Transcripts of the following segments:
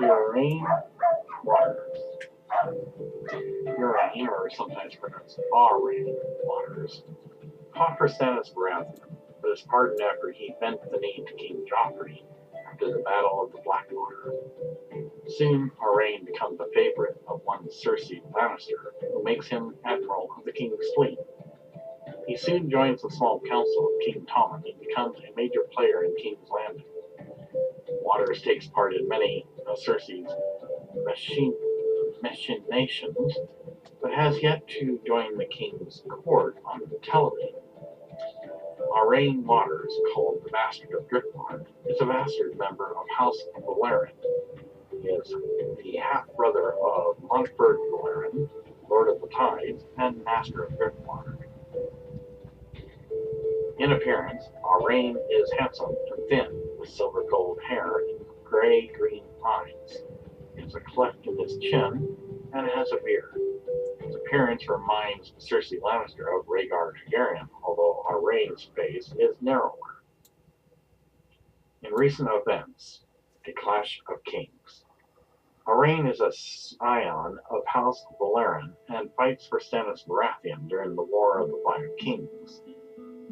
Aurane Waters. Aurane, or sometimes pronounced Aurane Waters, fought for Stannis Baratheon, but was pardoned after he bent the knee to King Joffrey after the Battle of the Blackwater. Soon, Aurane becomes the favorite of one Cersei Lannister, who makes him admiral of the king's fleet. He soon joins the small council of King Tommen and becomes a major player in King's Landing. Waters takes part in many of Cersei's machinations, but has yet to join the king's court on television. Aurane Waters, called the Bastard of Driftmark, is a bastard member of House Velaryon. He is the half-brother of Montfort Velaryon, Lord of the Tides, and Master of Driftmark. In appearance, Aurane is handsome and thin, with silver gold hair and gray-green eyes. He has a cleft in his chin and has a beard. His appearance reminds Cersei Lannister of Rhaegar Targaryen, although Aurane's face is narrower. In recent events, A Clash of Kings. Aurane is a scion of House Velaryon and fights for Stannis Baratheon during the War of the Five Kings.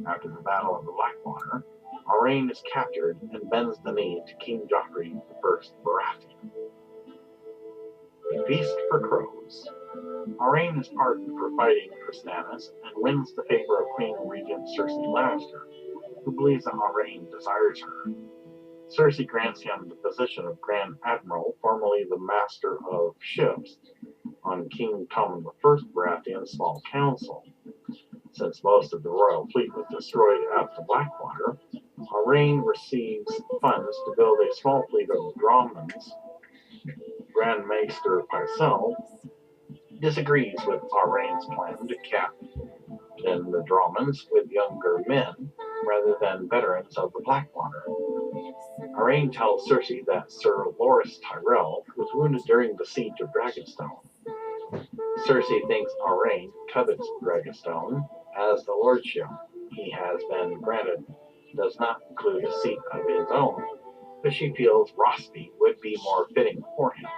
After the Battle of the Blackwater, Aurane is captured and bends the knee to King Joffrey I Baratheon. A Feast for Crows. Aurane is pardoned for fighting for Stannis and wins the favor of Queen Regent Cersei Lannister, who believes that Aurane desires her. Cersei grants him the position of Grand Admiral, formerly the Master of Ships, on King Tommen I Baratheon's small council. Since most of the royal fleet was destroyed after Blackwater, Aurane receives funds to build a small fleet of dromons. Grand Maester Pycelle disagrees with Aurane's plan to captain the dromons with younger men rather than veterans of the Blackwater. Aurane tells Cersei that Sir Loras Tyrell was wounded during the siege of Dragonstone. Cersei thinks Aurane covets Dragonstone, as the lordship he has been granted does not include a seat of his own, but she feels Rossby would be more fitting for him.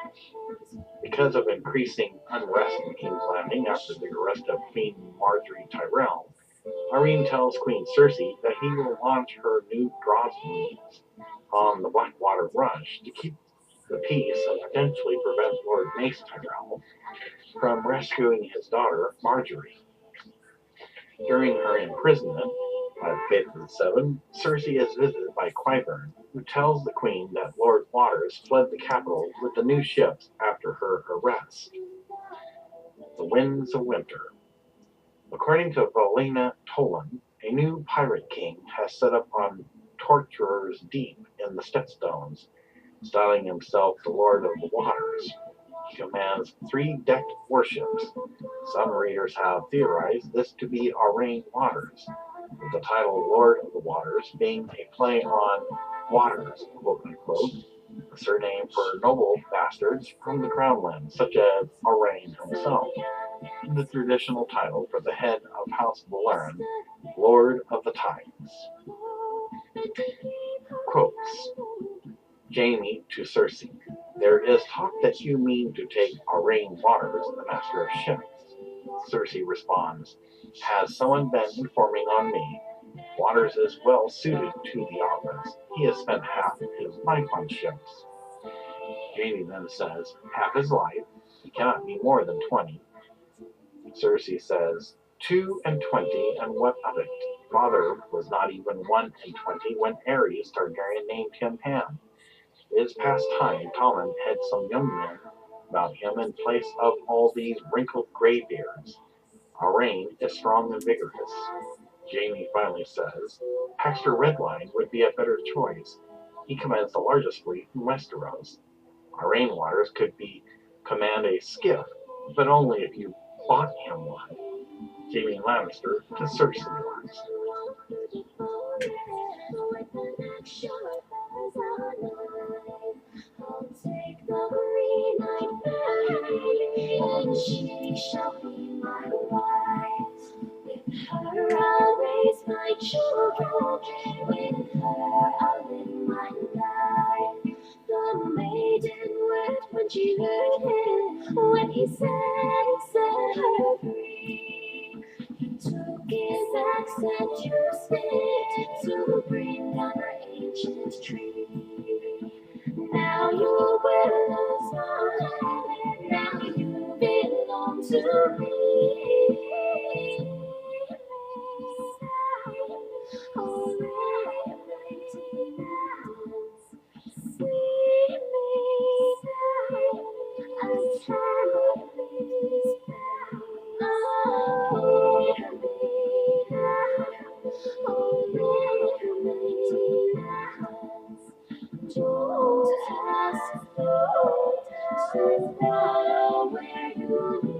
Because of increasing unrest in King's Landing after the arrest of Queen Margaery Tyrell, Aurane tells Queen Cersei that he will launch her new dromons on the Blackwater Rush to keep the peace and potentially prevent Lord Mace Tyrell from rescuing his daughter, Margaery. During her imprisonment, by the Faith of the Seven, Cersei is visited by Qyburn, who tells the Queen that Lord Waters fled the capital with the new ships after her arrest. The Winds of Winter. According to Valena Tolan, a new pirate king has set up on Torturer's Deep in the Stepstones, styling himself the Lord of the Waters. He commands 3 decked warships. Some readers have theorized this to be Aurane Waters, with the title Lord of the Waters being a play on Waters, quote-unquote, a surname for noble bastards from the Crownlands, such as Aurane himself, and the traditional title for the head of House Velaryon, Lord of the Tides. Quotes. Jaime to Cersei. There is talk that you mean to take Aurane Waters, the Master of Ships. Cersei responds, has someone been informing on me? Waters is well suited to the office. He has spent half of his life on ships. Jaime then says, half his life? He cannot be more than 20. Cersei says, 2 and 20, and what of it? Father was not even 1 and 20 when Aerys Targaryen named him Ham. It is past time Tommen had some young men about him in place of all these wrinkled graybeards. Aurane is strong and vigorous. Jaime finally says, Paxter Redline would be a better choice. He commands the largest fleet in Westeros. Aurane Waters could command a skiff, but only if you bought him one. Jaime Lannister to Cersei once. I'll take the green eyed berry, and she shall be my wife. With her I'll raise my children, with her I'll live my life. The maiden wept when she heard him, when he set her free. He took his axe and used it to bring down her ancient tree. Now your willow's mine, now you belong to me. Oh, sweet me, I can't be don't ask, don't follow where you lead.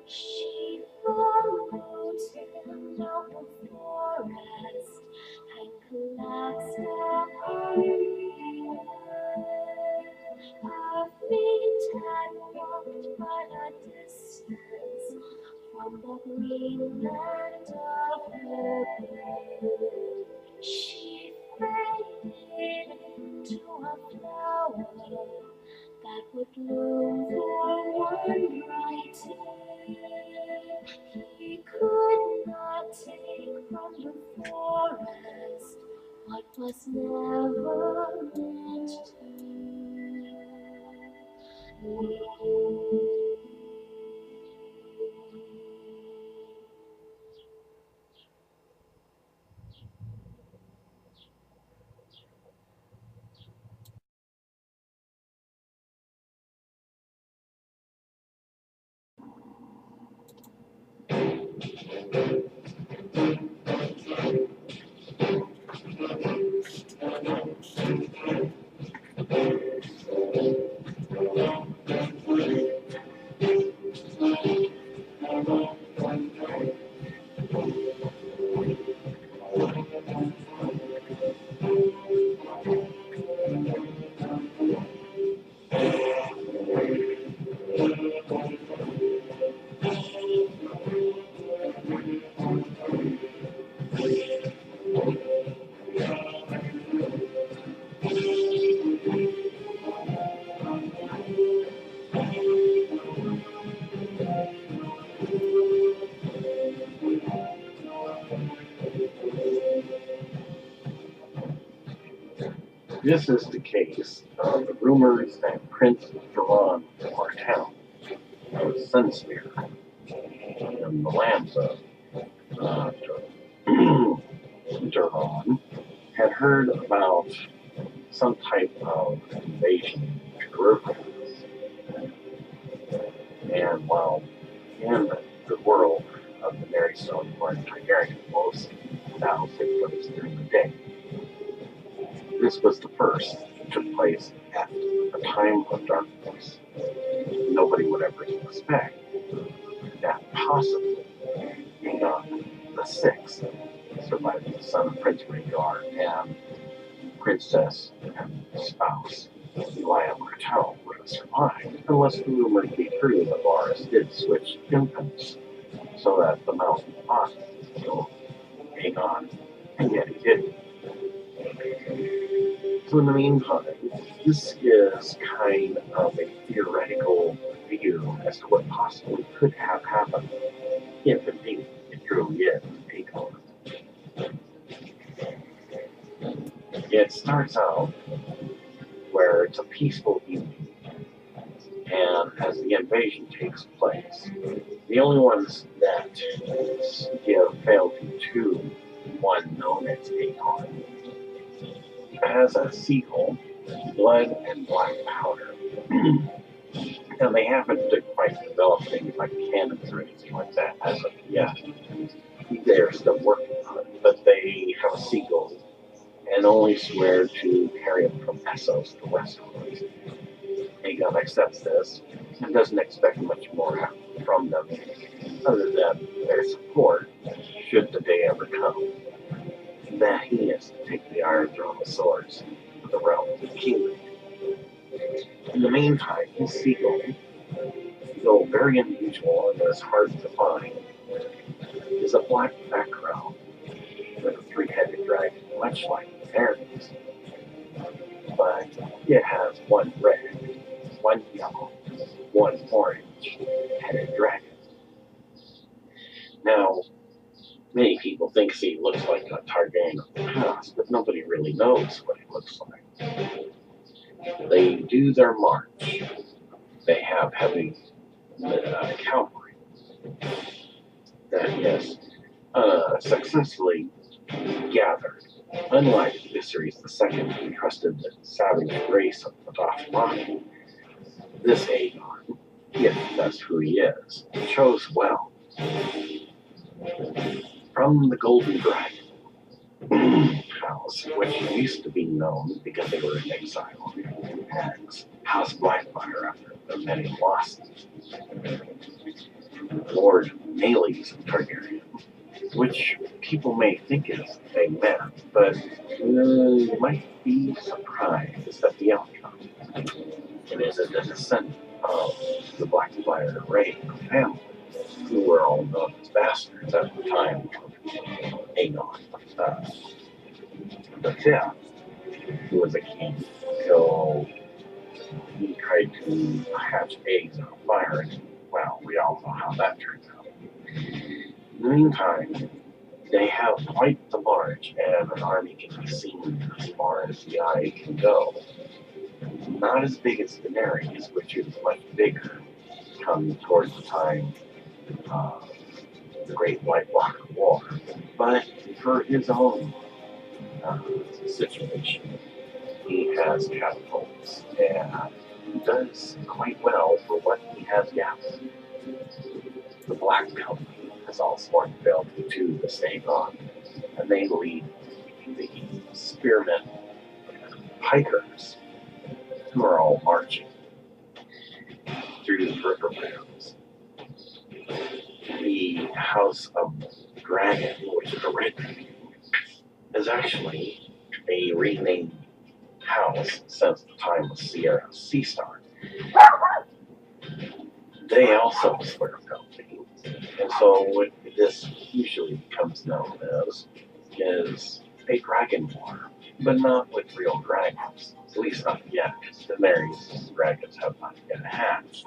She followed him out the forest and collapsed her feet had walked but a distance from the green land of her birth. She faded into a flower that would bloom for one bright day. He could not take from the forest what was never meant to leave. This is the case of the rumors that Prince Jon Martell of Sunspear in the lands of Duran had heard about some type of invasion to Targaryens. And while in the world of the Daenerys Targaryen, most battles take place during the day. This was the first that took place at a time of darkness. Nobody would ever expect that possibly Aegon VI, surviving the son of Prince Rhaegar and Princess and spouse Elia Martell, would have survived, unless the rumor be true that Varys did switch infants so that the mountain ox killed Aegon, and yet he didn't. So in the meantime, this is kind of a theoretical view as to what possibly could have happened if indeed it truly is Aegon. It starts out where it's a peaceful evening, and as the invasion takes place, the only ones that give fealty to one known as Aegon has a seagull blood and black powder. And they haven't quite developed things like cannons or anything like that as of yet. They're still working on it, but they have a seagull and only swear to carry them from Essos to Westeros. Aegon accepts this and doesn't expect much more from them other than their support should the day ever come that he is to take the Iron Throne of Swords to the realms of the kingdom. In the meantime, his seagull, though very unusual and is hard to find, is a black background with a three-headed dragon, much like Aerys, but it has one red, one yellow, one orange-headed dragon. Now, many people think he looks like a Targaryen of the past, but nobody really knows what he looks like. They do their march. They have heavy cavalry that is successfully gathered. Unlike Viserys II, who trusted the savage grace of the Dothraki, this Aegon, if that's who he is, chose well. From the Golden Dragon house, which used to be known because they were in exile as House Blackfire after the many losses, Lord Rhaenys Targaryen, which people may think is a myth, but you might be surprised at the outcome. It is a descendant of the Blackfire Rhaegar family, who were all known as bastards at the time of Aegon the Fifth, who was a king, until he tried to hatch eggs on fire, and well, we all know how that turned out. In the meantime, they have quite the march, and an army can be seen as far as the eye can go. Not as big as Daenerys, which is much bigger, come towards the time of the Great White Walker War, but for his own situation, he has catapults and does quite well for what he has gathered. The Black Company has also unveiled to the Aegon, and they lead the spearmen and pikers who are all marching through the riverlands. The House of Dragon, which is a red dragon, is actually a renamed house since the time of Sierra Seastar. They also swear fealty, and so what this usually becomes known as is a dragon war, but not with real dragons, at least not yet. Daenerys' dragons have not yet hatched.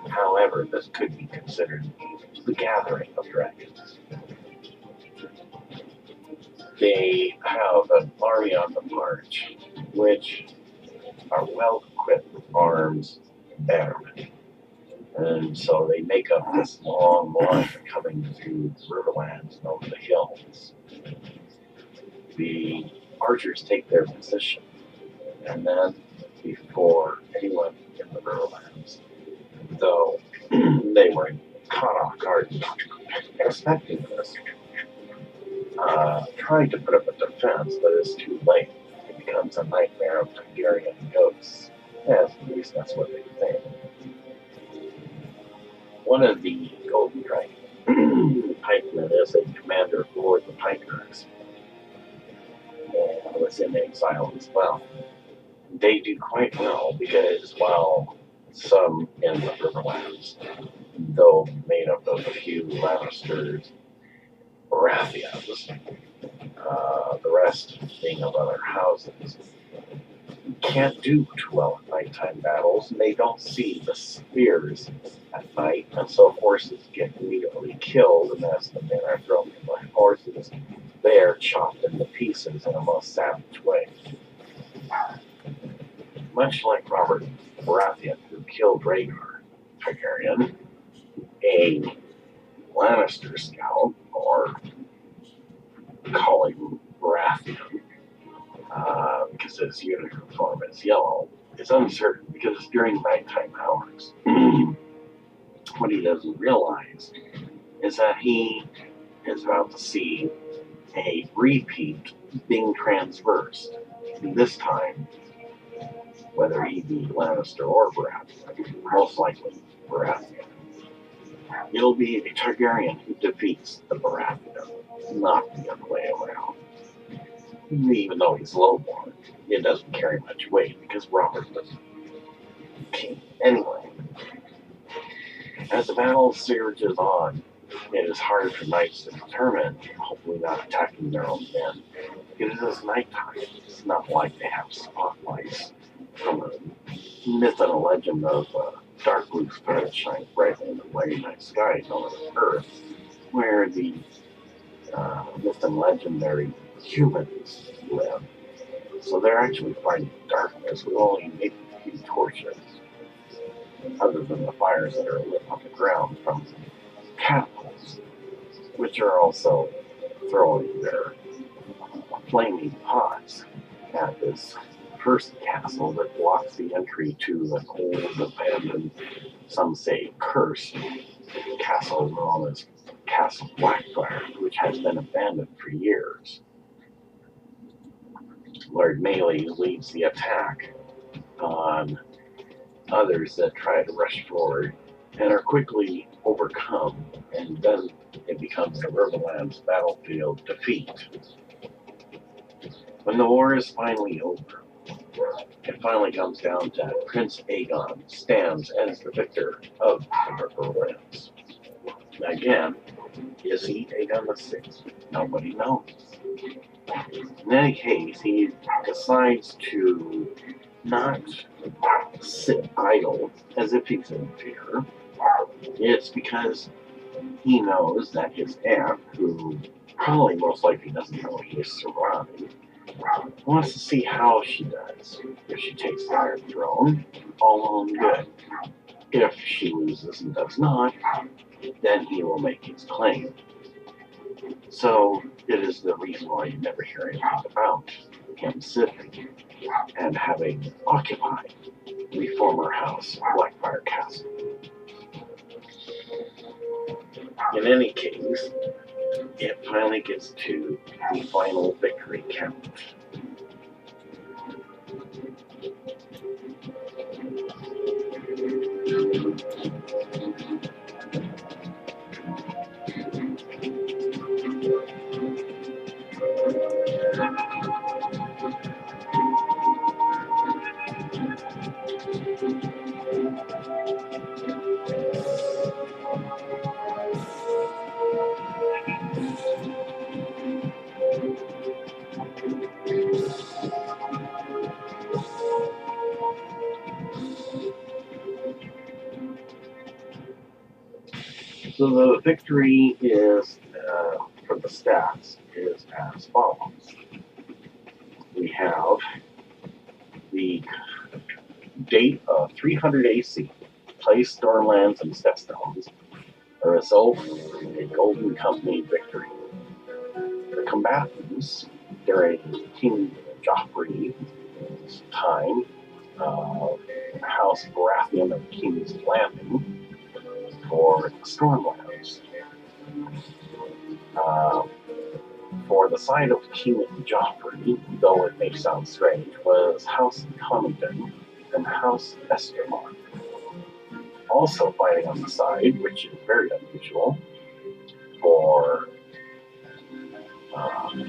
However, this could be considered the gathering of dragons. They have an army on the march, which are well equipped with arms and bannermen. And so they make up this long line coming through the riverlands and over the hills. The archers take their position, and then before anyone in the riverlands, though they were caught off guard, expecting this, trying to put up a defense, but it's too late. It becomes a nightmare of Targaryen ghosts, at least that's what they think. One of the Golden Dragon pikemen is a commander for the Pikers, and was in exile as well. They do quite well because while some in the Riverlands, though made up of a few Lannisters, Baratheons, the rest being of other houses, can't do too well in nighttime battles, and they don't see the spears at night, and so horses get immediately killed, and as the men are thrown in by horses, they are chopped into pieces in a most savage way. Much like Robert I Baratheon, who killed Rhaegar Targaryen, a Lannister scout, or call him Baratheon, because his uniform is yellow, is uncertain because it's during nighttime hours. What he doesn't realize is that he is about to see a repeat being transversed. This time, whether he be Lannister or Baratheon, most likely Baratheon. It'll be a Targaryen who defeats the Baratheon, not the other way around. Even though he's lowborn, it doesn't carry much weight because Robert was king anyway. As the battle surges on, it is hard for knights to determine, hopefully not attacking their own men, because it is nighttime. It's not like they have spotlights from a myth and a legend of dark blue stars shine brightly in the very night sky known as Earth, where the myth and legendary humans live. So they're actually fighting darkness with only maybe a few torches, other than the fires that are lit on the ground from catapults, which are also throwing their flaming pots at this first castle that blocks the entry to an old, abandoned, some say cursed, castle known as Castle Blackfire, which has been abandoned for years. Lord Melee leads the attack on others that try to rush forward and are quickly overcome, and then it becomes the Riverlands battlefield defeat. When the war is finally over, it finally comes down to Prince Aegon stands as the victor of the Riverlands. Again, is he Aegon VI? Nobody knows. In any case, he decides to not sit idle as if he's in fear. It's because he knows that his aunt, who probably most likely doesn't know he is surrounded, wants to see how she does. If she takes the Iron Throne, all on good. If she loses and does not, then he will make his claim. So it is the reason why you never hear anything about him sitting and having occupied the former house, Blackfire Castle. In any case, it finally gets to the final victory count. So the victory is, for the stats, is as follows. We have the date of 300 AC, place, Stormlands, and Stepstones, a result in a Golden Company victory. The combatants during King Joffrey's time, House Baratheon of King's Landing, for Stormlands. For the side of King Joffrey, though it may sound strange, was House Connington and House Estermark. Also fighting on the side, which is very unusual, for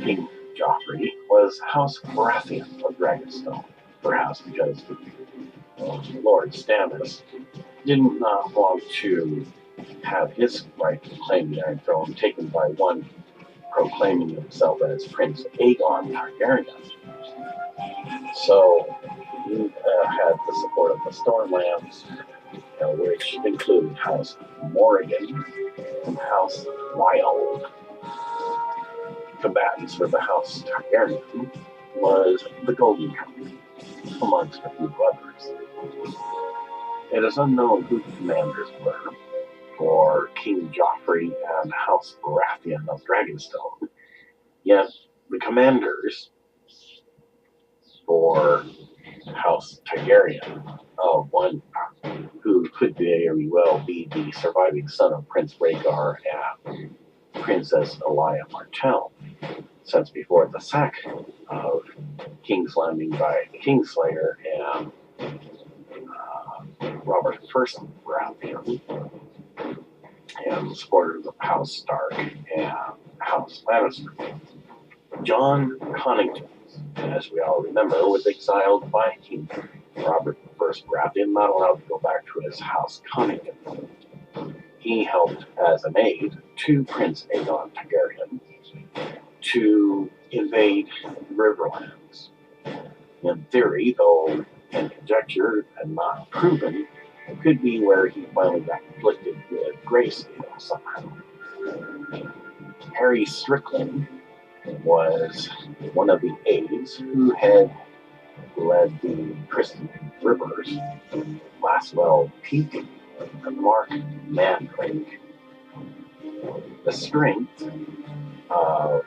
King Joffrey, was House Baratheon of Dragonstone, perhaps because Lord Stannis did not want to have his right to claim the Iron Throne taken by one proclaiming himself as Prince Aegon Targaryen. So he had the support of the Stormlands, which included House Morrigan and House Wild. Combatants for the House Targaryen was the Golden Company, amongst a few others. It is unknown who the commanders were for King Joffrey and House Baratheon of Dragonstone, yet the commanders for House Targaryen, one who could very well be the surviving son of Prince Rhaegar and Princess Elia Martell, since before the sack of Kingslanding by the Kingslayer and Robert I Baratheon, and supporters of House Stark and House Lannister. Jon Connington, as we all remember, was exiled by King Robert I Baratheon, not allowed to go back to his House Connington. He helped as an aide to Prince Aegon Targaryen to invade the Riverlands. In theory, though in conjecture and not proven, it could be where he finally got conflicted with Grayscale somehow. Harry Strickland was one of the aides who had led the Kristen Rivers, Laswell Peak, and Mark Mandrake. The strength of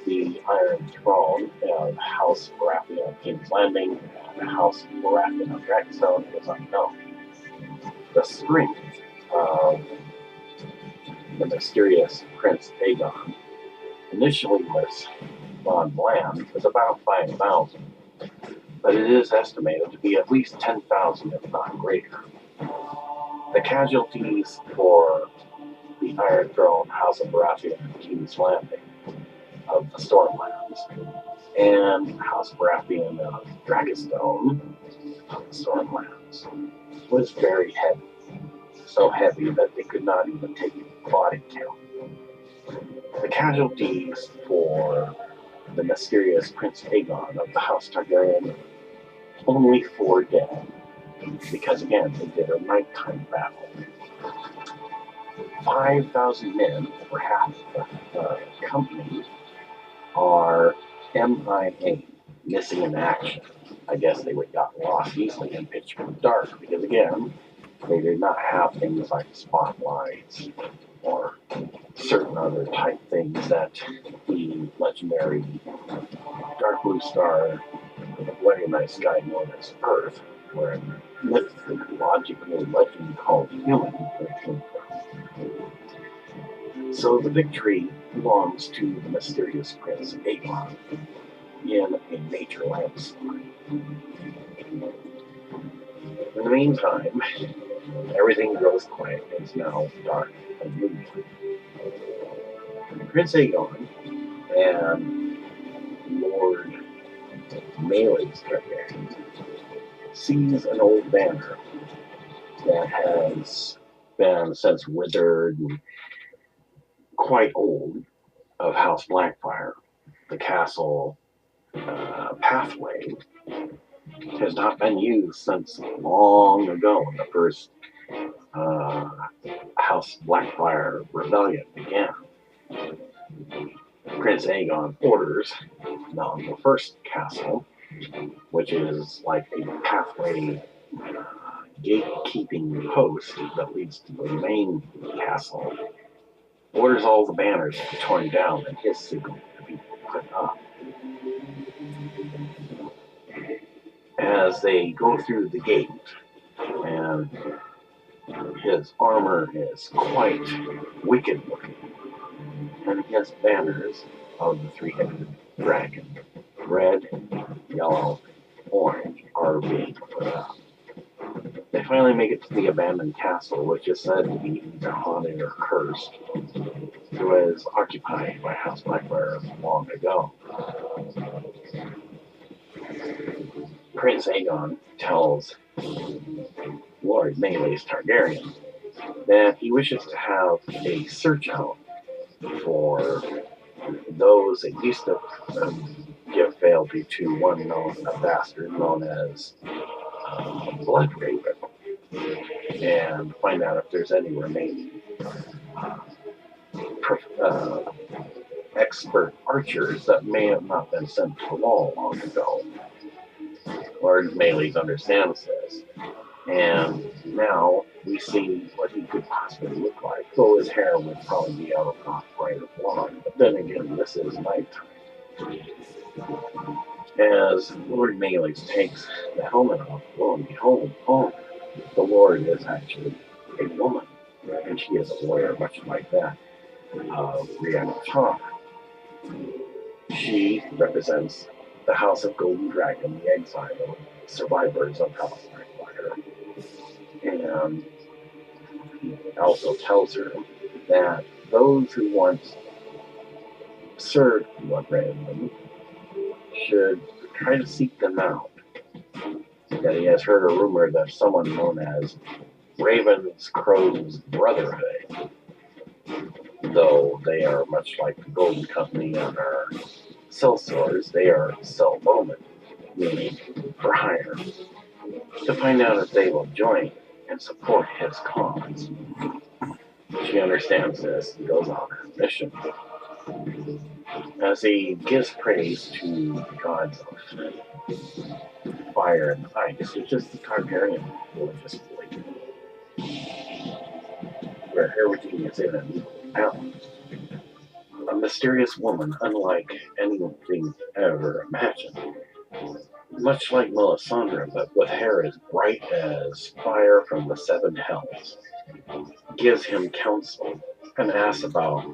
the Iron Throne of House Baratheon Kingslanding and House Baratheon of Dragonstone is unknown. The strength of the mysterious Prince Aegon initially was on land was about 5,000, but it is estimated to be at least 10,000, if not greater. The casualties for the Iron Throne, House of Baratheon, and King's Landing of the Stormlands, and House Baratheon of Dragonstone of the Stormlands was very heavy. So heavy that they could not even take a body count. The casualties for the mysterious Prince Aegon of the House Targaryen, only 4 dead, because again, they did a nighttime battle. 5,000 men, or half the company, are MIA, missing in action. I guess they would got lost easily in pitch dark, because again, they did not have things like spotlights or certain other type things that the legendary dark blue star with a very nice sky known as Earth, where a mythological legend called Human came from. So the victory belongs to the mysterious Prince Aegon in a major landslide. In the meantime, everything grows quiet and is now dark and moonlight. Prince Aegon and Lord Rhaenys Targaryen sees an old banner that has been since withered and quite old of House Blackfire. The castle pathway has not been used since long ago when the first House Blackfire rebellion began. Prince Aegon orders the first castle, which is like a pathway gatekeeping post that leads to the main castle, orders all the banners to be torn down and his signal to be put up. As they go through the gate, and his armor is quite wicked looking, and he has banners of the 3-headed dragon, red, yellow, orange, are being put up. They finally make it to the abandoned castle, which is said to be either haunted or cursed. It was occupied by House Blackfire long ago. Prince Aegon tells Lord Rhaenys Targaryen that he wishes to have a search out for those that used to give fealty to a bastard known as Blood Raven, and find out if there's any remaining expert archers that may have not been sent to the wall long ago. Lord Rhaenys understands this, and now we see what he could possibly look like, though his hair would probably be out of brighter blonde, but then again, this is nighttime. As Lord Malix takes the helmet off, lo and behold, the Lord is actually a woman, and she is a warrior, much like that of Rhaenyra Targaryen. She represents the House of Golden Dragon, the exiled survivors of House Blackfire, and he also tells her that those who once served Lord Brandon should try to seek them out. That he has heard a rumor that someone known as Ravenscrow's Brotherhood, though they are much like the Golden Company and our sellswords, they are sellbowmen, meaning for hire, to find out if they will join and support his cause. She understands this and goes on her mission. As he gives praise to the gods of fire and ice, which is the Targaryen religious belief, where everything is in an equal balance. A mysterious woman unlike anything ever imagined. Much like Melisandre, but with hair as bright as fire from the seven hells, gives him counsel and asks about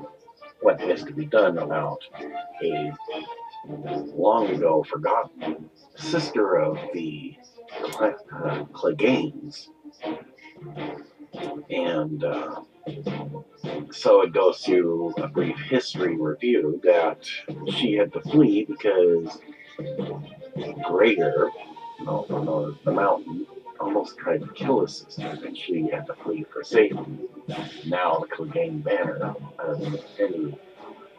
what is to be done about a long ago forgotten sister of the Cleganes. And so it goes through a brief history review that she had to flee because Rhaegar, also known as the Mountain, almost tried to kill his sister, and she had to flee for safety. Now the Clegane banner, as any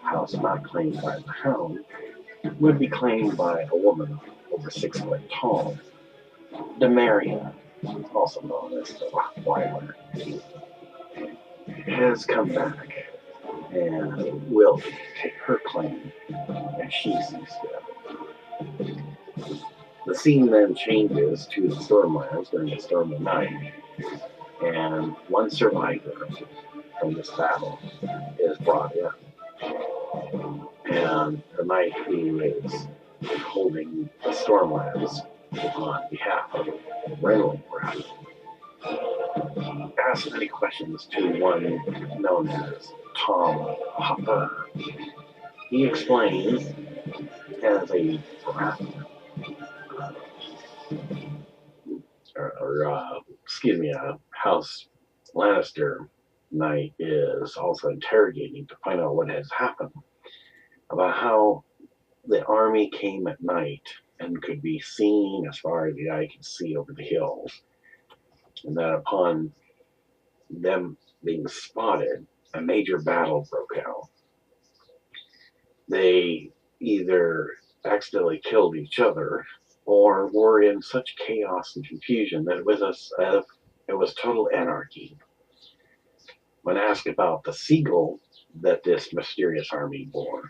house not claimed by the Hound, would be claimed by a woman over 6 foot tall, Daenerys, also known as the Rottweiler, has come back and will take her claim as she sees fit. The scene then changes to the Stormlands during the Storm of Night, and one survivor from this battle is brought in. And the knight who is holding the Stormlands on behalf of Rhaenys asks many questions to one known as Tom Hopper. He explains, as a Baratheon, a House Lannister knight is also interrogating to find out what has happened, about how the army came at night and could be seen as far as the eye could see over the hills, and that upon them being spotted, a major battle broke out. They either accidentally killed each other or were in such chaos and confusion that it was total anarchy. When asked about the seagull that this mysterious army bore,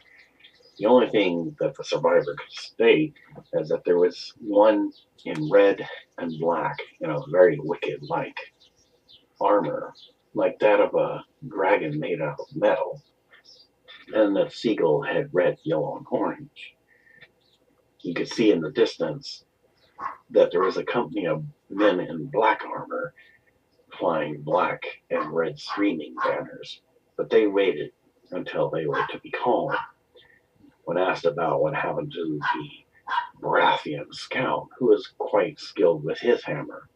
the only thing that the survivor could state is that there was one in red and black, very wicked-like armor, like that of a dragon made out of metal, and the seagull had red, yellow, and orange. You could see in the distance that there was a company of men in black armor flying black and red streaming banners, but they waited until they were to be called. When asked about what happened to the Baratheon scout, who was quite skilled with his hammer,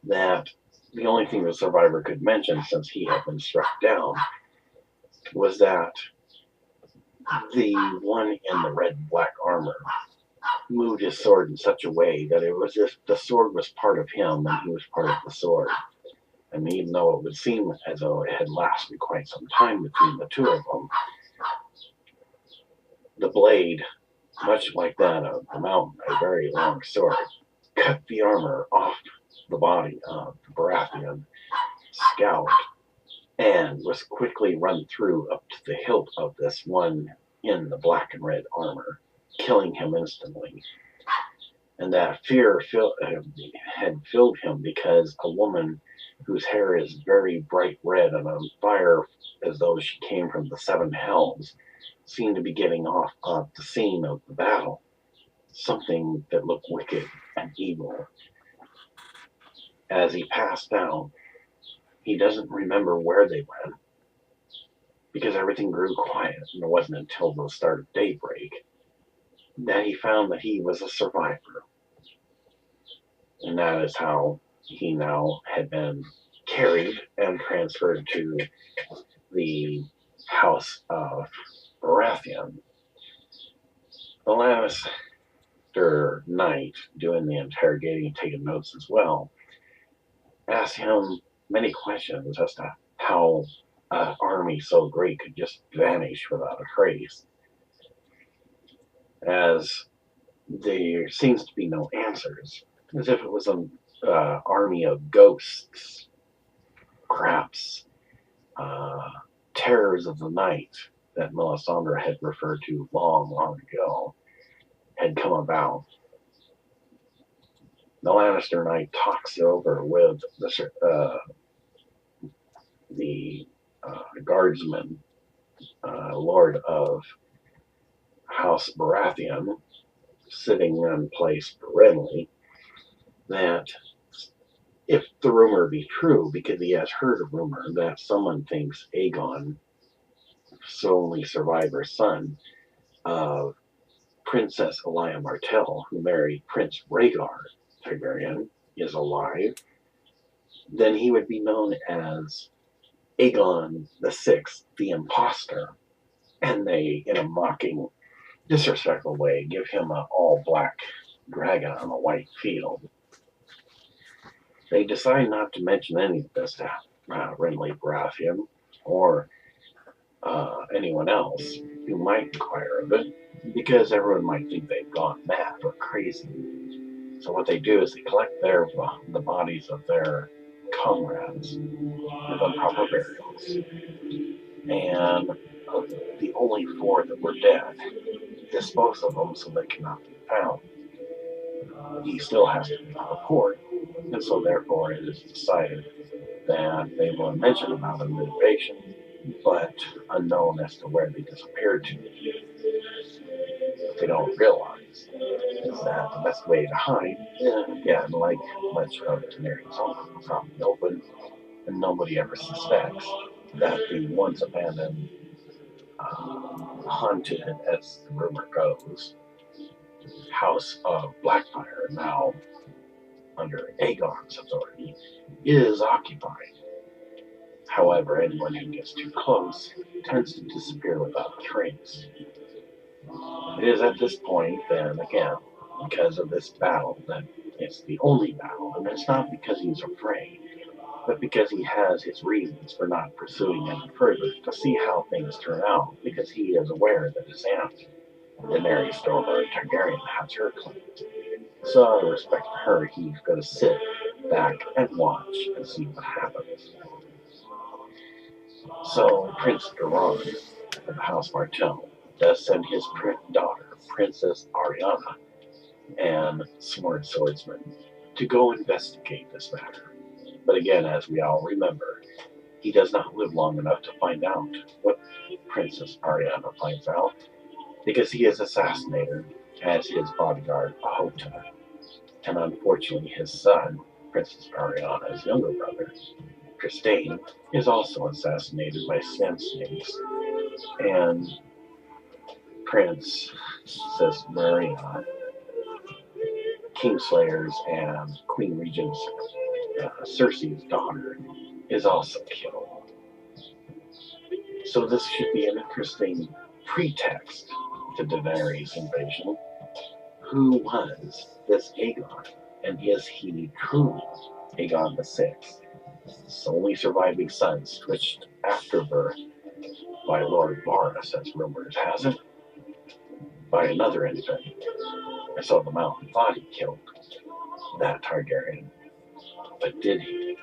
that the only thing the survivor could mention, since he had been struck down, was that the one in the red and black armor moved his sword in such a way that it was as if the sword was part of him and he was part of the sword. And even though it would seem as though it had lasted quite some time between the two of them, the blade, much like that of the Mountain, a very long sword, cut the armor off the body of the Baratheon scout and was quickly run through up to the hilt of this one in the black and red armor, killing him instantly. And that fear had filled him because a woman whose hair is very bright red and on fire as though she came from the seven hells seemed to be getting off the scene of the battle. something that looked wicked and evil. As he passed out, he doesn't remember where they went because everything grew quiet, and it wasn't until the start of daybreak that he found that he was a survivor. And that is how he now had been carried and transferred to the House of Baratheon. The Lannister knight, doing the interrogating and taking notes as well, asked him many questions as to how an army so great could just vanish without a trace, as there seems to be no answers, as if it was an army of ghosts, perhaps terrors of the night that Melisandre had referred to long, long ago, had come about. The Lannister knight talks over with the guardsman, Lord of House Baratheon, sitting in place for Renly, that if the rumor be true, because he has heard a rumor that someone thinks Aegon, only survivor son of Princess Elia Martell, who married Prince Rhaegar Targaryen, is alive, then he would be known as Aegon VI, the Impostor, and they, in a mocking, disrespectful way, give him an all-black dragon on a white field. They decide not to mention any of this to Renly Baratheon or anyone else who might inquire of it, because everyone might think they've gone mad or crazy. So what they do is they collect the bodies of their comrades, give them proper burials, and the only 4 that were dead, dispose of them so they cannot be found. He still has to give a report, and so therefore it is decided that they will mention about an invasion, but unknown as to where they disappeared to. What they don't realize is that the best way to hide, again, like much of Daenerys' home, is out in the open, and nobody ever suspects that the once abandoned, haunted, as the rumor goes, House of Blackfire, now under Aegon's authority, is occupied. However, anyone who gets too close tends to disappear without a trace. It is at this point, then, again, because of this battle, that it's the only battle, and it's not because he's afraid, but because he has his reasons for not pursuing any further, to see how things turn out, because he is aware that his aunt, Daenerys Targaryen, has her claim. So, out of respect for her, he's going to sit back and watch and see what happens. So, Prince Aurane of the House Martell does send his daughter, Princess Arianna, and swordsman, to go investigate this matter. But again, as we all remember, he does not live long enough to find out what Princess Arianna finds out, because he is assassinated as his bodyguard, Ahota. And unfortunately, his son, Princess Arianna's younger brother, Christine, is also assassinated by sand snakes. And Princess Marina, Kingslayer's and Queen Regent's Cersei's daughter, is also killed. So this should be an interesting pretext to Daenerys' invasion. Who was this Aegon? And is he truly Aegon VI, his only surviving son, switched after birth by Lord Varys, as rumors has it, by another infant? And so the Mountain thought he killed that Targaryen, but did he?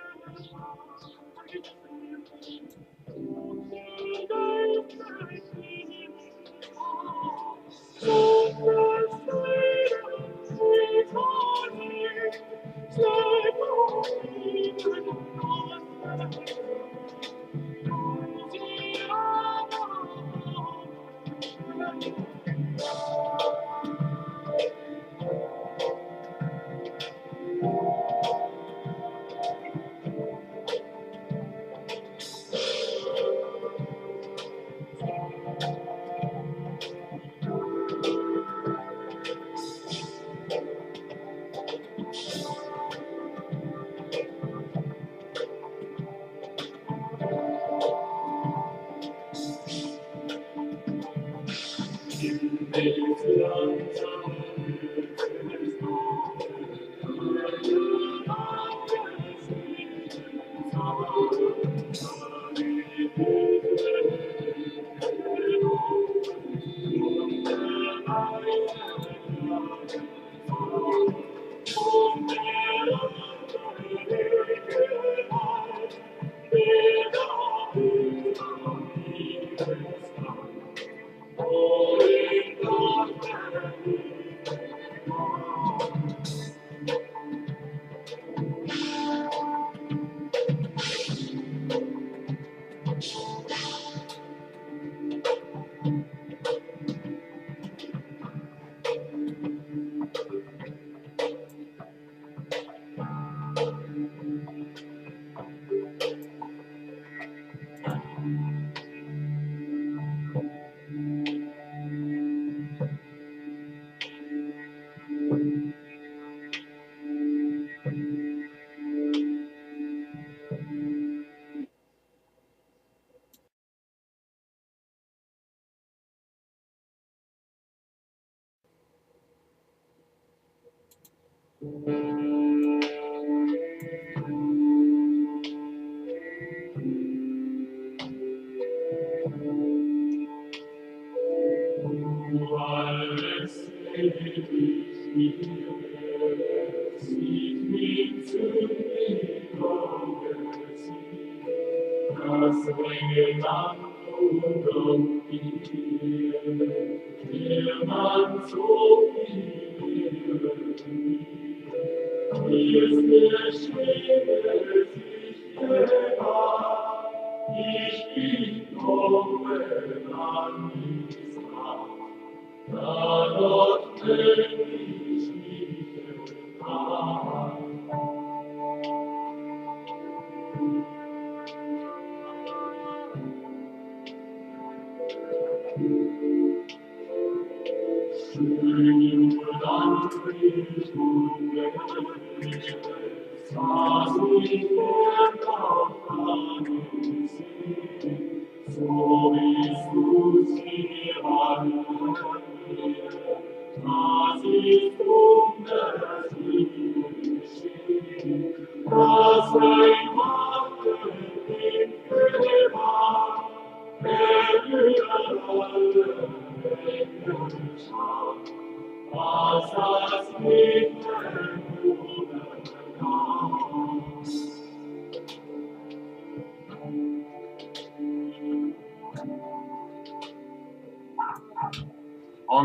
On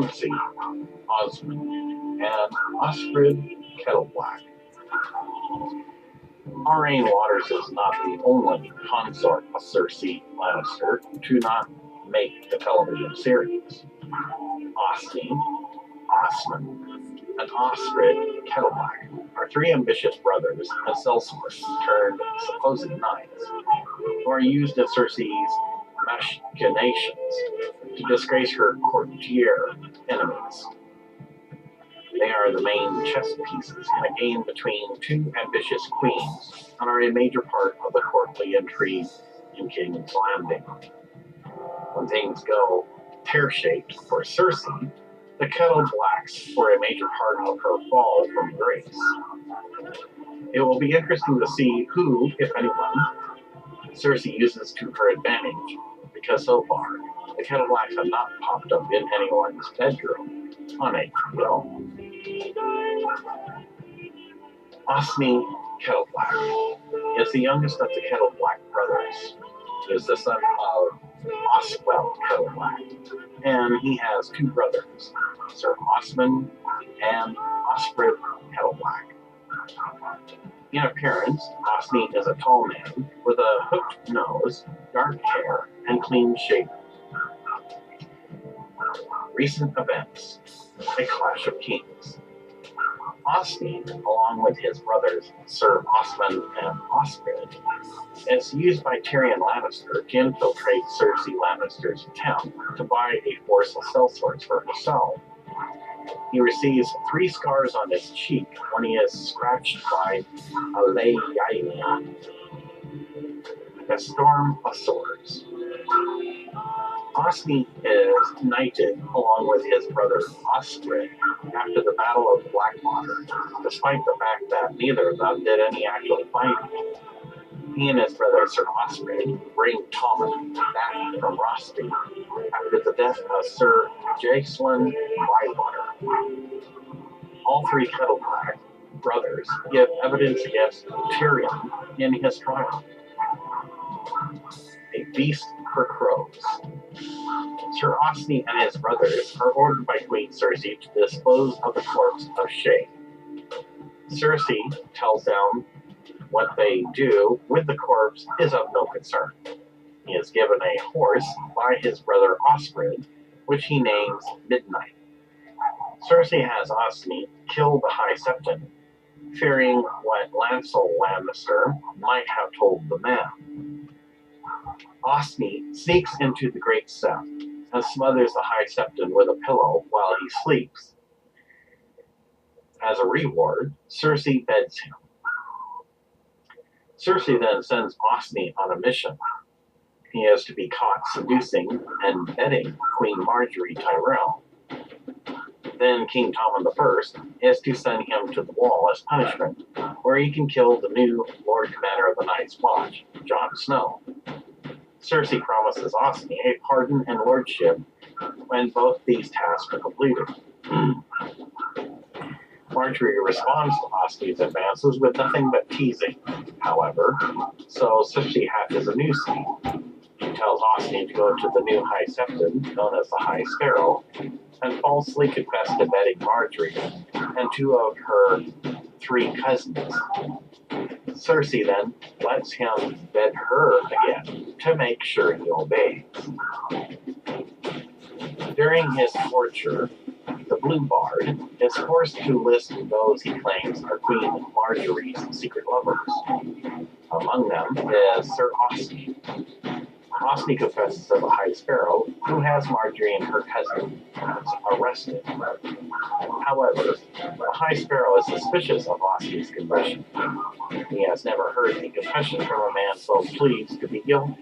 the sea, Osmond and Osfrid Kettleblack. Aurane Waters is not the only consort of Cersei Lannister to not make the television series. Osney, Osmond, and Osfrid Kettleblack are three ambitious brothers and sellswords turned supposed knights, who are used in Cersei's machinations to disgrace her courtier enemies. They are the main chess pieces in a game between two ambitious queens and are a major part of the courtly intrigue in King's Landing. When things go pear-shaped for Cersei, the Kettleblacks were a major part of her fall from grace. It will be interesting to see who, if anyone, Cersei uses to her advantage, because so far, the Kettleblacks have not popped up in anyone's bedroom on HBO. Osney Kettleblack is the youngest of the Kettleblack brothers. He is the son of Oswell Kettleblack, and he has two brothers, Sir Osmond and Osfrid Kettleblack. In appearance, Osney is a tall man with a hooked nose, dark hair, and clean shaven. Recent events: a clash of kings. Osney, along with his brothers Sir Osmond and Osfrid, is used by Tyrion Lannister to infiltrate Cersei Lannister's town to buy a force of sellswords for herself. He receives 3 scars on his cheek when he is scratched by Elia, a storm of swords. Osney is knighted along with his brother Osfrid after the Battle of Blackwater, despite the fact that neither of them did any actual fighting. He and his brother Sir Osfrid bring Tommen back from Rosti after the death of Sir Jacelyn Bywater. All 3 Kettleblack brothers give evidence against Tyrion in his trial. A feast for crows. Sir Osney and his brothers are ordered by Queen Cersei to dispose of the corpse of Shae. Cersei tells them what they do with the corpse is of no concern. He is given a horse by his brother Osfrid, which he names Midnight. Cersei has Osney kill the High Septon, fearing what Lancel Lannister might have told the man. Osney sneaks into the Great Sept and smothers the High Septon with a pillow while he sleeps. As a reward, Cersei beds him. Cersei then sends Osney on a mission. He is to be caught seducing and bedding Queen Marjorie Tyrell. Then King Tommen I is to send him to the Wall as punishment, where he can kill the new Lord Commander of the Night's Watch, Jon Snow. Cersei promises Osney a pardon and lordship when both these tasks are completed. Marjorie responds to Osney's advances with nothing but teasing, however, so Cersei hatches a new scheme. She tells Osney to go to the new High Septon, known as the High Sparrow, and falsely confess to bedding Marjorie and two of her 3 cousins. Cersei then lets him bed her again to make sure he obeys. During his torture, the Blue Bard is forced to list those he claims are Queen Marjorie's secret lovers. Among them is Sir Osney. Osney confesses to the High Sparrow, who has Marjorie and her cousin arrested. However, the High Sparrow is suspicious of Osney's confession. He has never heard a confession from a man so pleased to be guilty.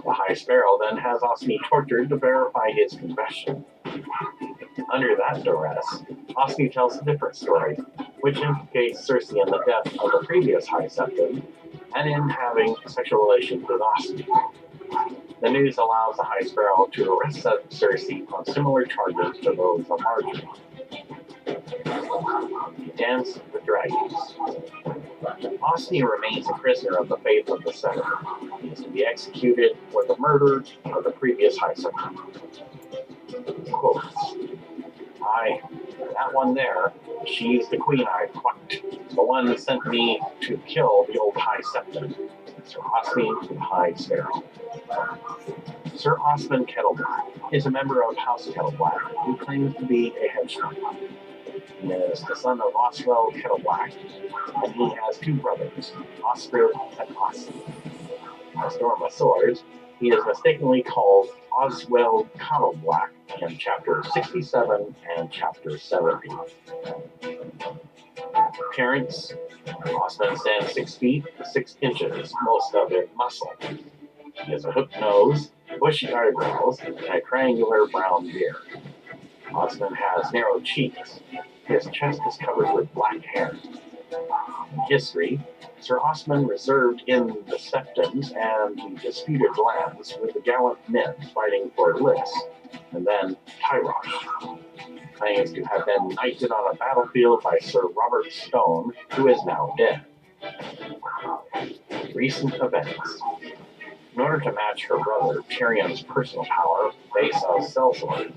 The High Sparrow then has Osney tortured to verify his confession. Under that duress, Osney tells a different story, which implicates Cersei in the death of the previous High Septon and in having sexual relations with Osney. The news allows the High Sparrow to arrest Cersei on similar charges to those of Marjorie. Dance with Dragons. Osney remains a prisoner of the faith of the Seven. He is to be executed for the murder of the previous High Septon. Quotes. That one there, she's the queen I fucked. The one that sent me to kill the old High Septon. Sir Osmond the High Sparrow. Sir Osmond Kettleblack is a member of House Kettleblack who claims to be a henchman. He is the son of Oswell Kettleblack, and he has 2 brothers, Oscar and Osney. A storm of swords, he is mistakenly called Oswell Kettleblack in Chapter 67 and Chapter 70. Appearance: Osmond stands 6 feet 6 inches, most of it muscle. He has a hooked nose, bushy eyebrows, and a triangular brown beard. Osmond has narrow cheeks. His chest is covered with black hair. In history, Sir Osmond reserved in the Septons and the disputed lands with the gallant men fighting for Lys, and then Tyrosh. Claims to have been knighted on a battlefield by Sir Robert Stone, who is now dead. Recent events. In order to match her brother Tyrion's personal power, base of sellsword,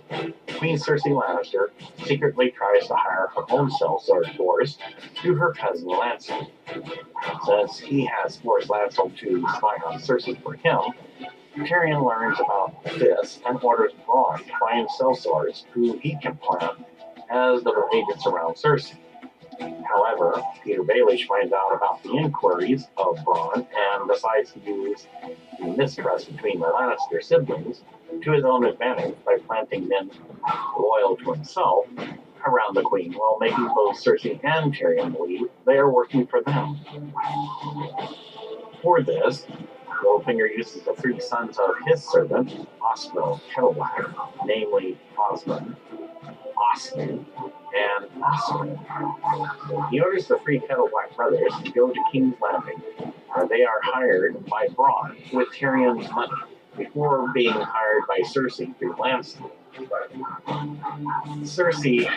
Queen Cersei Lannister secretly tries to hire her own sellsword force through her cousin Lancel. Since he has forced Lancel to spy on Cersei for him, Tyrion learns about this and orders Bronn to find sellswords who he can plant as the agents around Cersei. However, Peter Baelish finds out about the inquiries of Bronn and decides to use the mistrust between the Lannister siblings to his own advantage by planting men loyal to himself around the Queen while making both Cersei and Tyrion believe they are working for them. For this, Littlefinger uses the 3 sons of his servant, Oswell Kettleblack, namely Osmond, Osney, and Osmond. He orders the 3 Kettleblack brothers to go to Kingslanding, where they are hired by Bronn with Tyrion's money, before being hired by Cersei through Lancel. Cersei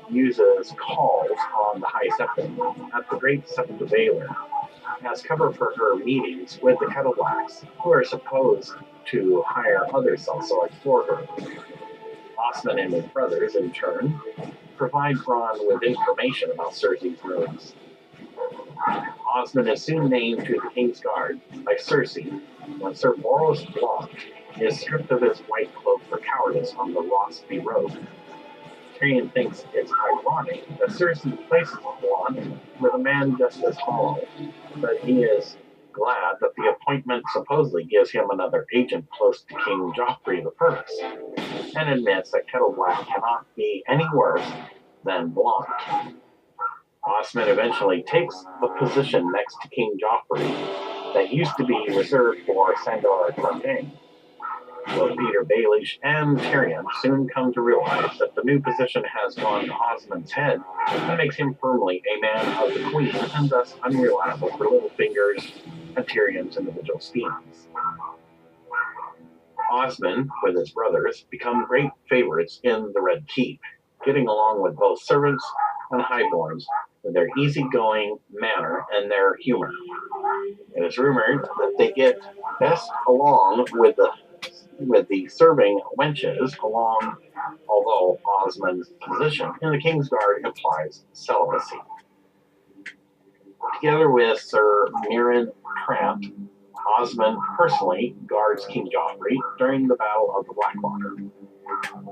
uses calls on the High Septon at the Great Septon Baylor as cover for her meetings with the Kettleblacks, who are supposed to hire other sellswords for her. Osmond and his brothers, in turn, provide Bronn with information about Cersei's moves. Osmond is soon named to the King's Guard by Cersei when Sir Boros Blanc is stripped of his white cloak for cowardice on the Rossby Road. Tyrion thinks it's ironic that Cersei places Blanc with a man just as hollow, but he is glad that the appointment supposedly gives him another agent close to King Joffrey I, and admits that Kettleblack cannot be any worse than Blanc. Osmond eventually takes the position next to King Joffrey that used to be reserved for Sandor Clegane. Both Peter Baelish and Tyrion soon come to realize that the new position has gone to Osmond's head and makes him firmly a man of the Queen and thus unreliable for Littlefinger's and Tyrion's individual schemes. Osmond, with his brothers, become great favorites in the Red Keep, getting along with both servants and highborns with their easygoing manner and their humor. It is rumored that they get best along with the serving wenches, although Osmond's position in the Kingsguard implies celibacy. Together with Sir Meryn Trant, Osmond personally guards King Joffrey during the Battle of the Blackwater.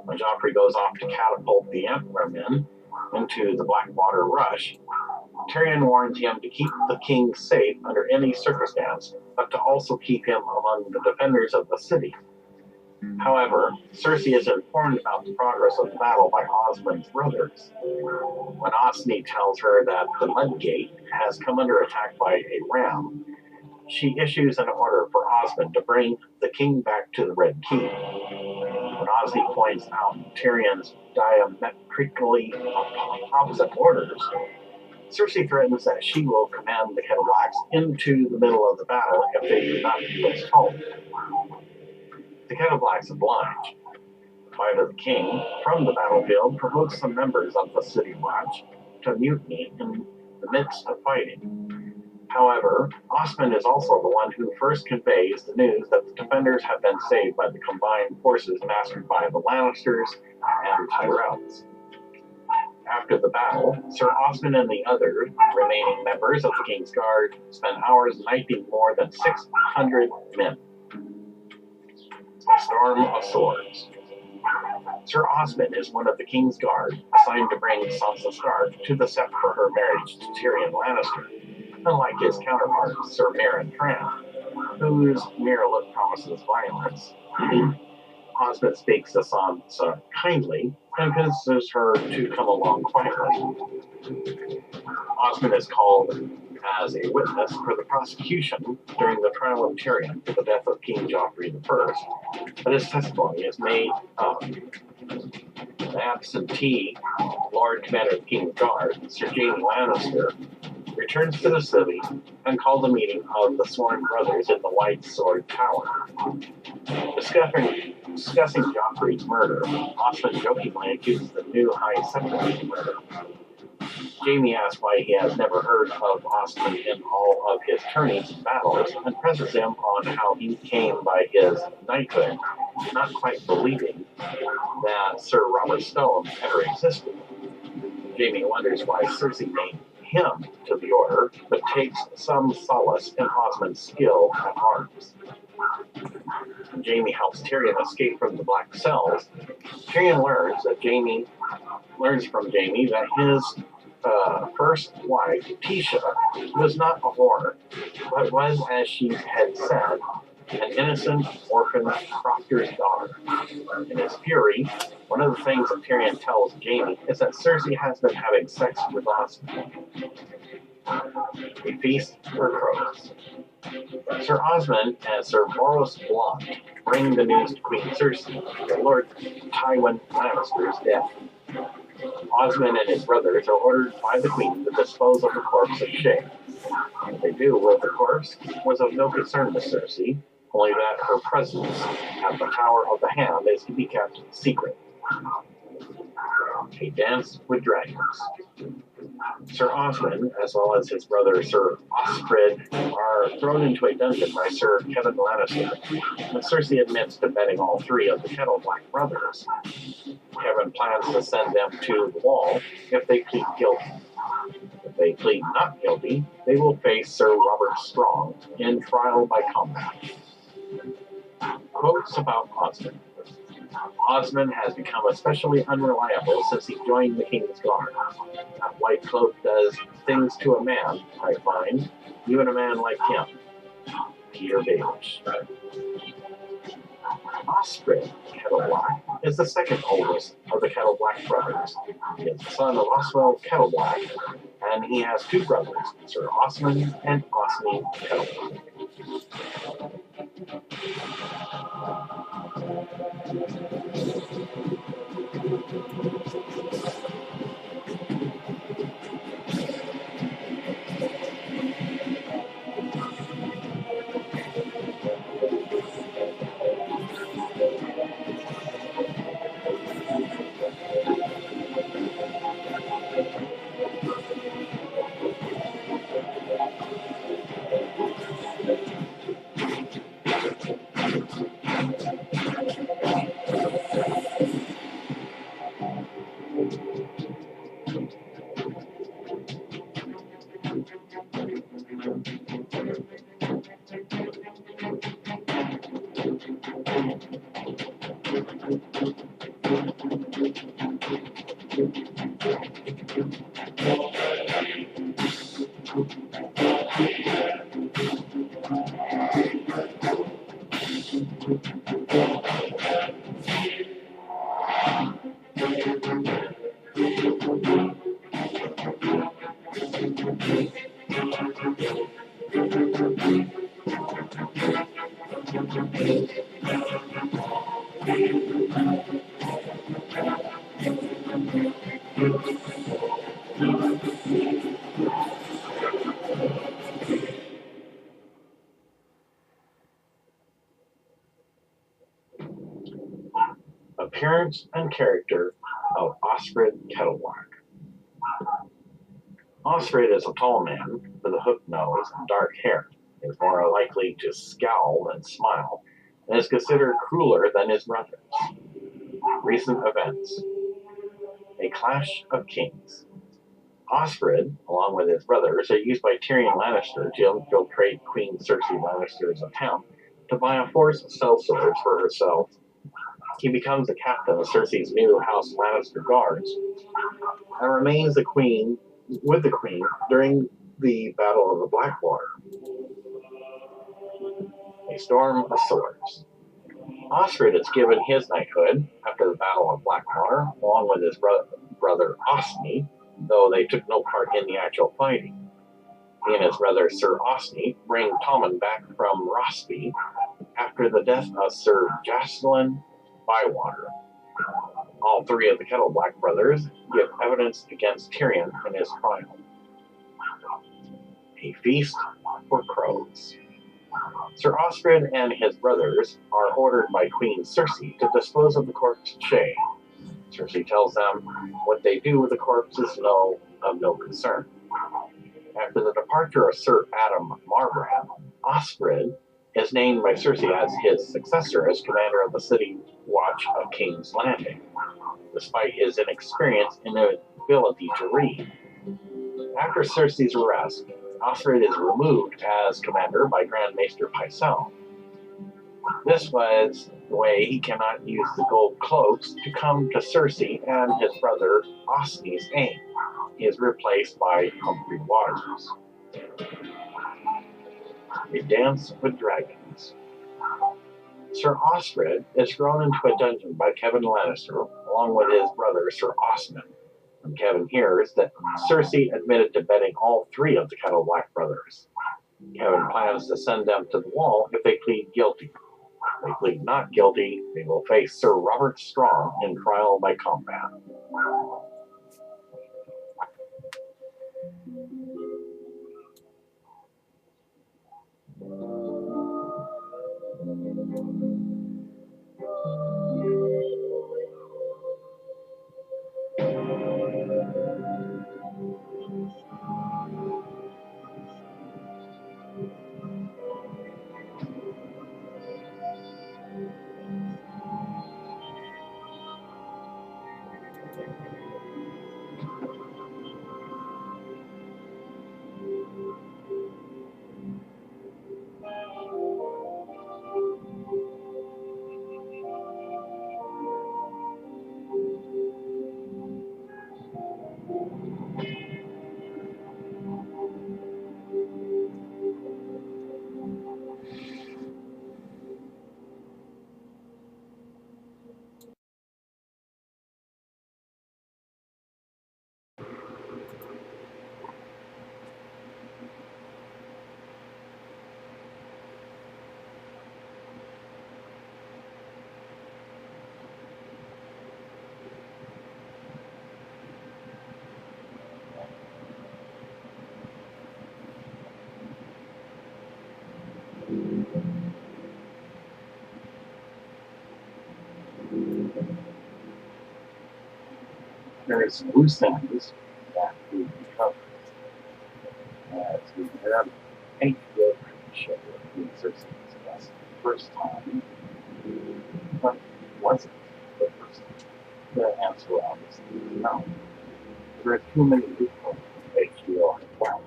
When Joffrey goes off to catapult the Emperor men into the Blackwater rush, Tyrion warns him to keep the king safe under any circumstance, but to also keep him among the defenders of the city. However, Cersei is informed about the progress of the battle by Osmond's brothers. When Osney tells her that the Mudgate has come under attack by a ram, she issues an order for Osmond to bring the king back to the Red Keep. When Osney points out Tyrion's diametrically opposite orders, Cersei threatens that she will command the Kettlebacks into the middle of the battle if they do not do as told. The Kettleblacks oblige. The fight of the king from the battlefield provokes some members of the City Watch to mutiny in the midst of fighting. However, Osmond is also the one who first conveys the news that the defenders have been saved by the combined forces mastered by the Lannisters and Tyrells. After the battle, Sir Osmond and the other remaining members of the King's Guard spent hours knifing more than 600 men. A storm of swords. Sir Osmond is one of the King's Guard assigned to bring Sansa Stark to the sept for her marriage to Tyrion Lannister, unlike his counterpart, Sir Meryn Trant, whose mere look promises violence. Osmond speaks to Sansa kindly and convinces her to come along quietly. Osmond is called as a witness for the prosecution during the trial of Tyrion for the death of King Joffrey I, but his testimony is made of the absentee Lord Commander of the King's Guard, Sir Jaime Lannister, returns to the city and calls a meeting of the sworn brothers in the White Sword Tower. Discussing Joffrey's murder, Osmond jokingly accuses the new High Septon of murder. Jaime asks why he has never heard of Osmond in all of his tourneys and battles, and presses him on how he came by his knighthood, not quite believing that Sir Robert Stone ever existed. Jaime wonders why Cersei named him to the order, but takes some solace in Osmond's skill at arms. Jaime helps Tyrion escape from the Black Cells. Tyrion learns from Jaime that his first wife, Tisha, was not a whore, but was, as she had said, an innocent orphan crofter's daughter. In his fury, one of the things that Tyrion tells Jaime is that Cersei has been having sex with Osmond. A feast for crows. Sir Osmond and Sir Boros Blount bring the news to Queen Cersei, that Lord Tywin Lannister's death. Osmond and his brothers are ordered by the Queen to dispose of the corpse of Shae. What they do with the corpse was of no concern to Cersei, only that her presence at the Tower of the Hand is to be kept secret. A dance with dragons. Sir Osmond, as well as his brother Sir Osfrid, are thrown into a dungeon by Sir Kevan Lannister, and Cersei admits to betting all three of the Kettleblack Brothers. Kevan plans to send them to the wall if they plead guilty. If they plead not guilty, they will face Sir Robert Strong in trial by combat. Quotes about Osmond. Osmond has become especially unreliable since he joined the King's Guard. That white cloak does things to a man, I find, even a man like him. Peter Baelish. Osfrid Kettleblack is the second oldest of the Kettleblack brothers. He is the son of Oswell Kettleblack, and he has two brothers, Sir Osmond and Osney Kettleblack. Appearance and character of Osfryd Kettleblack. Osfryd is a tall man with a hooked nose and dark hair. He is more likely to scowl than smile, and is considered crueler than his brothers. Recent events: a clash of kings. Osfryd, along with his brothers, are used by Tyrion Lannister to infiltrate Queen Cersei Lannister's attempt to buy a force of sellswords for herself. He becomes the captain of Cersei's new House Lannister guards and remains with the Queen during the Battle of the Blackwater. A storm of swords. Osfryd is given his knighthood after the Battle of Blackwater, along with his brother Osney, though they took no part in the actual fighting. He and his brother Sir Osney bring Tommen back from Rossby after the death of Sir Jacelyn Bywater. All three of the Kettleblack brothers give evidence against Tyrion in his trial. A feast for crows. Sir Osfryd and his brothers are ordered by Queen Cersei to dispose of the corpse Shae. Cersei tells them what they do with the corpse is of no concern. After the departure of Sir Adam Marbrand, Osfryd is named by Cersei as his successor as commander of the city watch of King's Landing, despite his inexperience and inability to read. After Cersei's arrest, Osfryd is removed as commander by Grand Maester Pycelle. This was the way he cannot use the gold cloaks to come to Cersei and his brother Osney's aid. He is replaced by Aurane Waters. A dance with dragons. Sir Osfryd is thrown into a dungeon by Kevan Lannister, along with his brother Sir Osmond. When Kevan hears that Cersei admitted to bedding all three of the Kettleblack brothers, Kevan plans to send them to the wall if they plead guilty. If they plead not guilty, they will face Sir Robert Strong in trial by combat. There is some loose ends that we can cover as we have a good show of the Cersei discussed the first time, but wasn't the first time. The answer obviously is no. There are too many loopholes in HBO and well.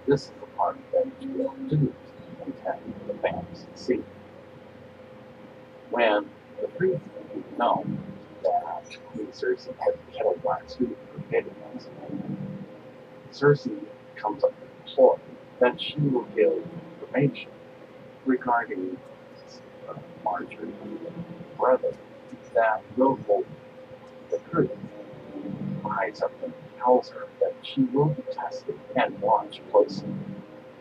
This is the part that HBO didn't intend the fans to see. When the truth was known that Queen Cersei had Kettleblack Brothers forbidden us, Cersei comes up with a ploy that she will give information regarding Marjorie's brother that will hold the truth. High something tells her that she will be tested and watched closely,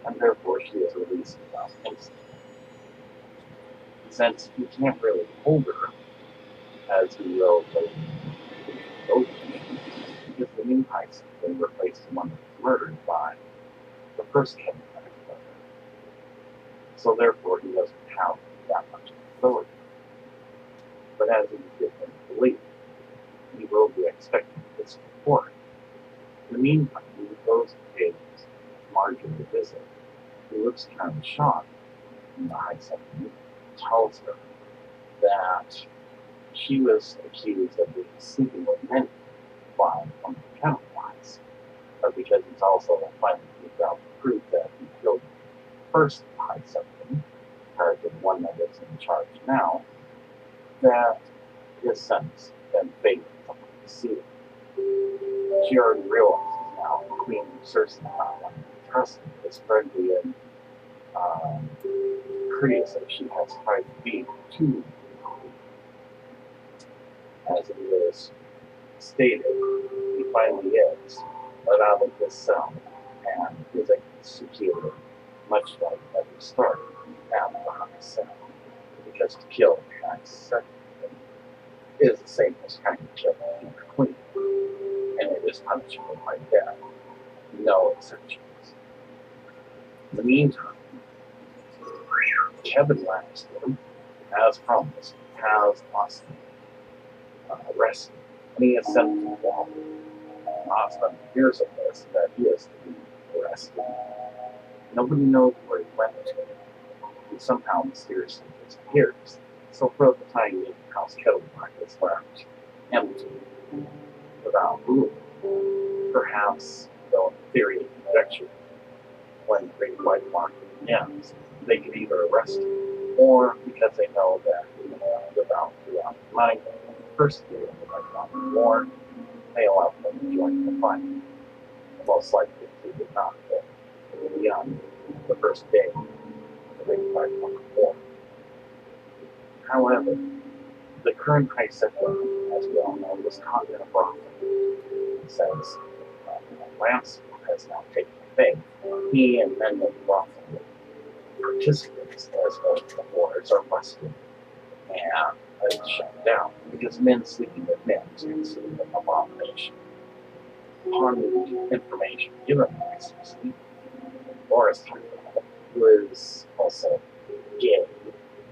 and therefore she is released without incident. Since he can't really hold her, as he will because the new High Septon replaced him when murdered by the first Kettleblack Brother. So therefore he doesn't have that much authority. But as he is given belief, he will be expecting his support. In the meantime, he goes and pays Marjorie a visit. He looks kind of shocked, and the High Septon tells her that she was accused of being sleeping with men by one of the Kettleblack, but because he's also finally figured out the proof that he killed the first High Septon, compared to the one that is in charge now, that his sentence then favored someone to see it. She already realizes now Queen Cersei not wanting to trust him as friendly and courteous as she has tried to be to as it is stated, he finally is let out of this cell and is executed, much like at the start at the High Cell. Because to kill the High Septon is the same as trying to kill the Queen, and it is punishable by death, no exceptions. In the meantime, Tywin Lannister, as promised, has Austin arrested, and he is sent to the wall. Austin hears of this, that he is to be arrested. Nobody knows where he went to. He somehow mysteriously disappears. So for the time being, House Kettleblack is left empty, without rule. Perhaps, though in theory and conjecture, when the Great White Market ends, they could either arrest him, or because they know that without money, first year of the White War, they allow them to join the fight. Most likely, they did not go beyond the first day of the Great White War. However, the current High Septon, as we all know, was caught in a brothel. Since Lance has now taken the faith, he and many of the brothel participants, as well as the wars, are arrested and shut down because men sleeping with men is considered an abomination. Upon the information given by Cersei, Varys Targaryen, who is also gay,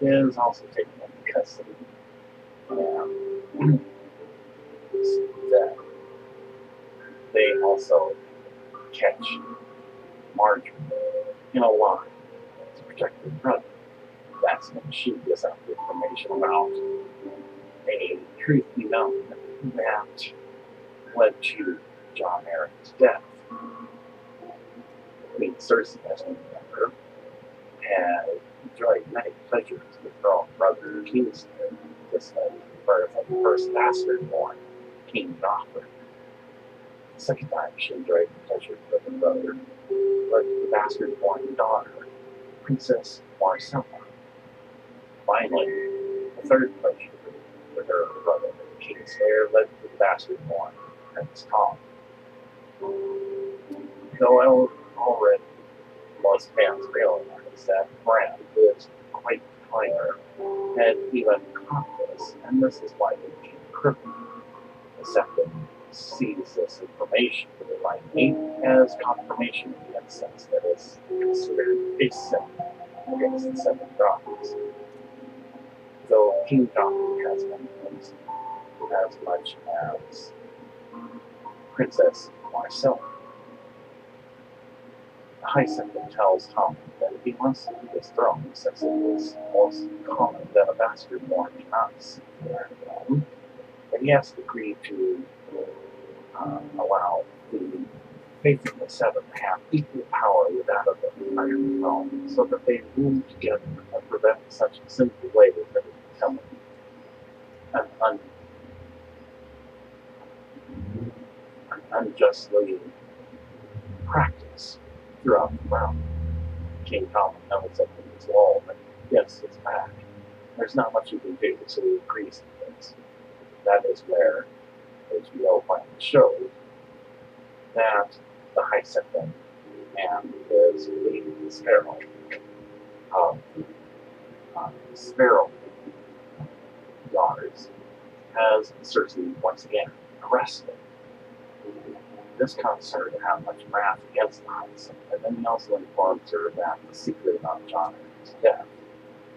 is also taken into custody. And that they also catch Marjorie in a lie to protect her brother. That's when she gives out the information about a truth be known that led to Jon Arryn's death. Queen Cersei, as we remember, had enjoyed many pleasures with her own brother Kingslanding, just like the birth of the first bastard born, King Robert. The second time she enjoyed the pleasure with her brother was the bastard born daughter, Princess Marcella. Finally, the third pleasure with her brother Kingslayer led to the bastard born Prince Tom. Though already most fans realize that Bran, who is quite clever, had even caught this, and this is why he became crippled. The Septon sees this information rightly as confirmation of the incense that is considered a sin against the seven gods. Though King Robert has many things as much as Princess Marcella. The Hyacinth tells Tommen that if he wants to keep his throne, since it was most common that a bastard born cannot see their throne, then he has to agree to allow the faithful seven to have equal power with that of the entire throne, so that they rule together and prevent such a simple way that it become an unjustly practice throughout the realm. King Tommen knows that in his law, but yes, it's bad. There's not much you can do, so he agrees to this. That is where HBO finally showed that the Hyacinth and his leading Sparrow, Sparrow daughters, has Cersei once again arrested. This caused her to have much wrath against the Hyacinth, and then he also informs her that the secret about Jon Connington's death,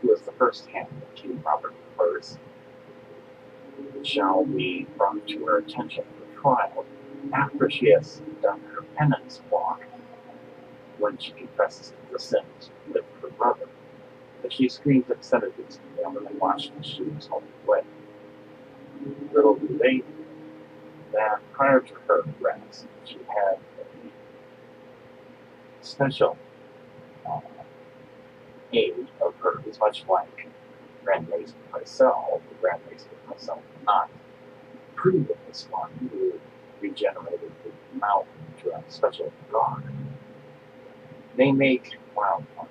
who was the first hand of King Robert I, shall be brought to her attention for trial after she has done her penance walk, when she confesses to the sins with her brother. But she screams obscenities to them and they watch the shoes on the way. Little do they know that prior to her arrest, she had a special aid of hers, much like Rhaenys myself. Rhaenys myself not previous one who regenerated the mountain into a special god. They make wildfire,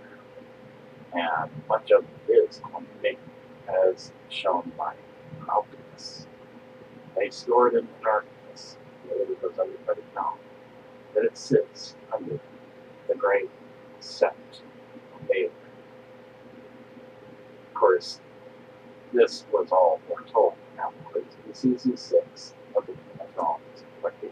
and much of it is made as shown by alchemists. They store it in the darkness, because everybody knows that it sits under the great sept of Baelor. Of course, this was all foretold now in season 6 of the Game of Thrones, but the